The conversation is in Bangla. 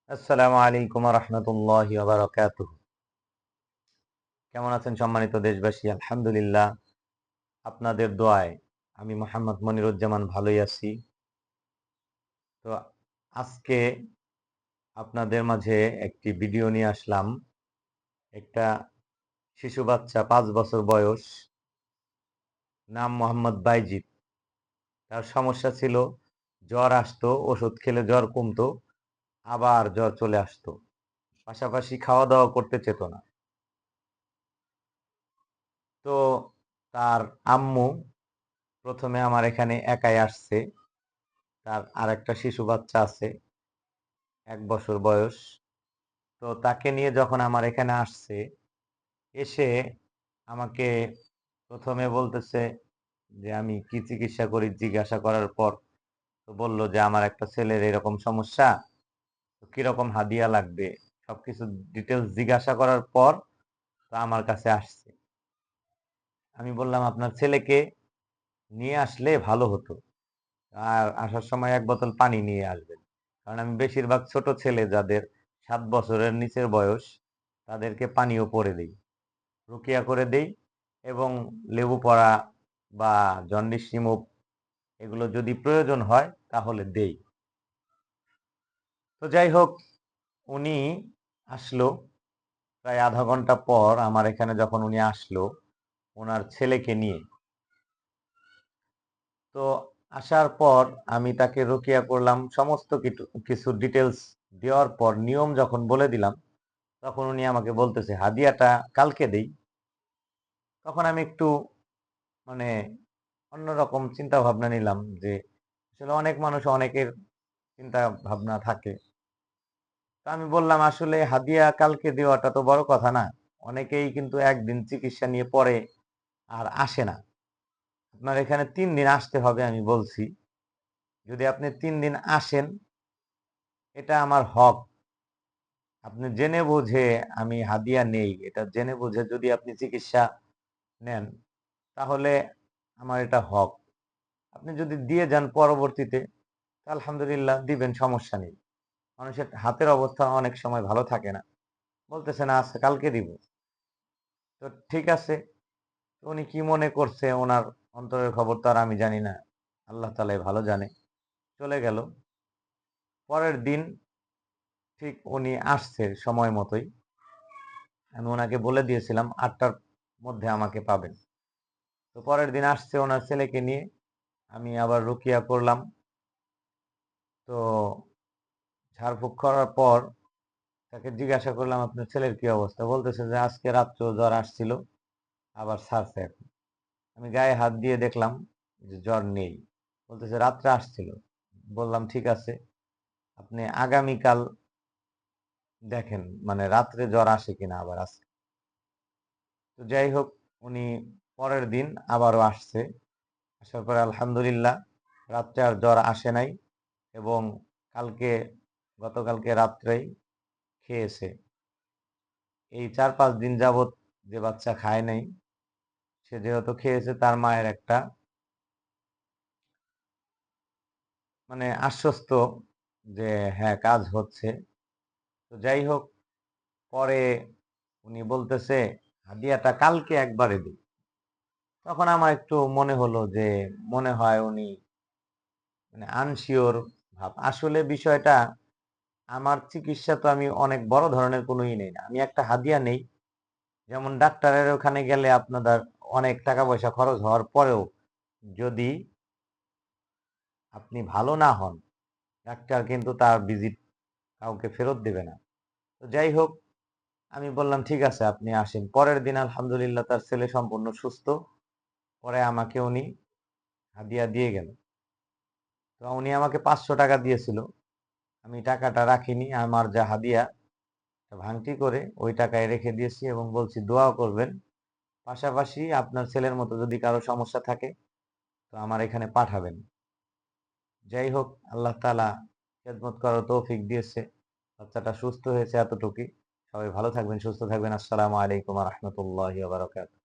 আসসালামু আলাইকুম ওয়া রাহমাতুল্লাহি ওয়া বারাকাতুহু। কেমন আছেন সম্মানিত দেশবাসী? আলহামদুলিল্লাহ, আপনাদের দোয়ায় আমি মোহাম্মদ মনিরুজ্জামান ভালোই আছি। তো আজকে আপনাদের মাঝে একটি ভিডিও নিয়ে আসলাম। একটা শিশু বাচ্চা ৫ বছর বয়স, নাম মোহাম্মদ বাইজিদ। তার সমস্যা ছিল জ্বর আসতো, ওষুধ খেলে জ্বর কমতো, আবার জ্বর চলে আসতো। পাশাপাশি খাওয়া-দাওয়া করতে চেত না। তো তার আম্মু ১ম এ আমার এখানে একাই আসছে। তার আরেকটা শিশু বাচ্চা আছে ১ বছর বয়স। তো তাকে নিয়ে যখন আমার এখানে আসছে, এসে আমাকে ১ম এ বলতেছে যে, "আমি কি চিকিৎসা করি?" জিজ্ঞাসা করার পর তো বলল যে, "আমার একটা ছেলের এরকম সমস্যা। তো কিরকম হাদিয়া লাগবে?" সবকিছু ডিটেইলস জিজ্ঞাসা করার পর তো আমার কাছে আসছে। আমি বললাম, "আপনার ছেলেকে নিয়ে আসলে ভালো হতো। আর আসার সময় ১ বোতল পানি নিয়ে আসবেন।" কারণ আমি বেশিরভাগ ছোট ছেলে যাদের ৭ বছরের নিচের বয়স, তাদেরকে পানীয় করে দেই। রুকিয়া করে দেই এবং লেবু পড়া বা জন্ডিস রিমুভ এগুলো যদি প্রয়োজন হয় তাহলে দেই। তো যাই হোক, উনি আসলো প্রায় ০.৫ ঘন্টা পর আমার এখানে যখন উনি আসলো, উনার ছেলেকে নিয়ে। তো আসার পর আমি তাকে রুকিয়া করলাম। সমস্ত কিছু ডিটেইলস দেওয়ার পর নিয়ম যখন বলে দিলাম, তখন উনি আমাকে বলতেছে, "হাদিয়াটা কালকে দেই।" তখন আমি একটু মানে অন্যরকম চিন্তা ভাবনা নিলাম যে, আসলে অনেক মানুষ অনেকের চিন্তা ভাবনা থাকে। তো আমি বললাম, "আসলে হাদিয়া কালকে দেওয়াটা তো বড় কথা না। অনেকেই কিন্তু একদিন চিকিৎসা নিয়ে পরে আর আসে না। আপনার এখানে ৩ দিন আসতে হবে আমি বলছি। যদি আপনি ৩ দিন আসেন, এটা আমার হক। আপনি জেনে বুঝে আমি হাদিয়া নেই। এটা জেনে বুঝে যদি আপনি চিকিৎসা নেন, তাহলে আমার এটা হক। আপনি যদি দিয়ে যান পরবর্তীতে, তা আলহামদুলিল্লাহ দিবেন, সমস্যা নেই।" মানুষের হাতের অবস্থা অনেক সময় ভালো থাকে না। বলতেছে, "না আচ্ছা কালকে দিব।" তো ঠিক আছে। উনি কি মনে করছে ওনার অন্তরের খবর তো আর আমি জানি না। আল্লাহ তাআলাই ভালো জানে। চলে গেল। পরের দিন ঠিক উনি আসছে সময় মতোই। আমি উনাকে বলে দিয়েছিলাম ৮ টার মধ্যে আমাকে পাবেন। তো পরের দিন আসছে ওনার ছেলেকে নিয়ে। আমি আবার রুকিয়া করলাম। তো ঝাড়ফুঁক করার পর তাকে জিজ্ঞাসা করলাম, "আপনার ছেলের কি অবস্থা?" বলতেছে যে, "আজকে রাত্রেও জ্বর আসছিল, আবার ছাড়ছে এখন।" আমি গায়ে হাত দিয়ে দেখলাম যে জ্বর নেই। বলতেছে, "রাত্রে আসছিল।" বললাম, "ঠিক আছে, আপনি আগামীকাল দেখেন মানে রাত্রে জ্বর আসে কিনা আবার আজকে।" তো যাই হোক, উনি পরের দিন আবারও আসছে। আসার পরে আলহামদুলিল্লাহ রাত্রে আর জ্বর আসে নাই এবং কালকে গতকালকে রাত্রেই খেয়েছে। এই ৪-৫ দিন যাবৎ যে বাচ্চা খায় নাই, সে যেহেতু খেয়েছে তার মায়ের একটা মানে আশ্বস্ত যে হ্যাঁ, কাজ হচ্ছে। তো যাই হোক, পরে উনি বলতেছে, "হাদিয়াটা কালকে একবারে দিই।" তখন আমার একটু মনে হলো যে মনে হয় উনি মানে আনসিওর ভাব। আসলে বিষয়টা আমার চিকিৎসা তো আমি অনেক বড় ধরনের কোনো নেই না। আমি একটা হাদিয়া নেই। যেমন ডাক্তারের ওখানে গেলে আপনাদের অনেক টাকা পয়সা খরচ হওয়ার পরেও যদি আপনি ভালো না হন, ডাক্তার কিন্তু তার ভিজিট কাউকে ফেরত দেবে না। তো যাই হোক, আমি বললাম, "ঠিক আছে আপনি আসেন।" পরের দিন আলহামদুলিল্লাহ তার ছেলে সম্পূর্ণ সুস্থ। পরে আমাকে উনি হাদিয়া দিয়ে গেল। তো উনি আমাকে ৳৫০০ দিয়েছিল। আমি টাকাটা রাখিনি। আমার যা হাদিয়া ভাঙতি করে ওই টাকায় রেখে দিয়েছি এবং বলছি দোয়াও করবেন। পাশাপাশি আপনার ছেলের মতো যদি কারো সমস্যা থাকে তো আমার এখানে পাঠাবেন। যাই হোক, আল্লাহ তাআলা খেদমত করার তৌফিক দিয়েছে। বাচ্চাটা সুস্থ হয়েছে এতটুকুই। সবাই ভালো থাকবেন, সুস্থ থাকবেন। আসসালামু আলাইকুম ওয়া রাহমাতুল্লাহি ওয়া বারাকাতুহু।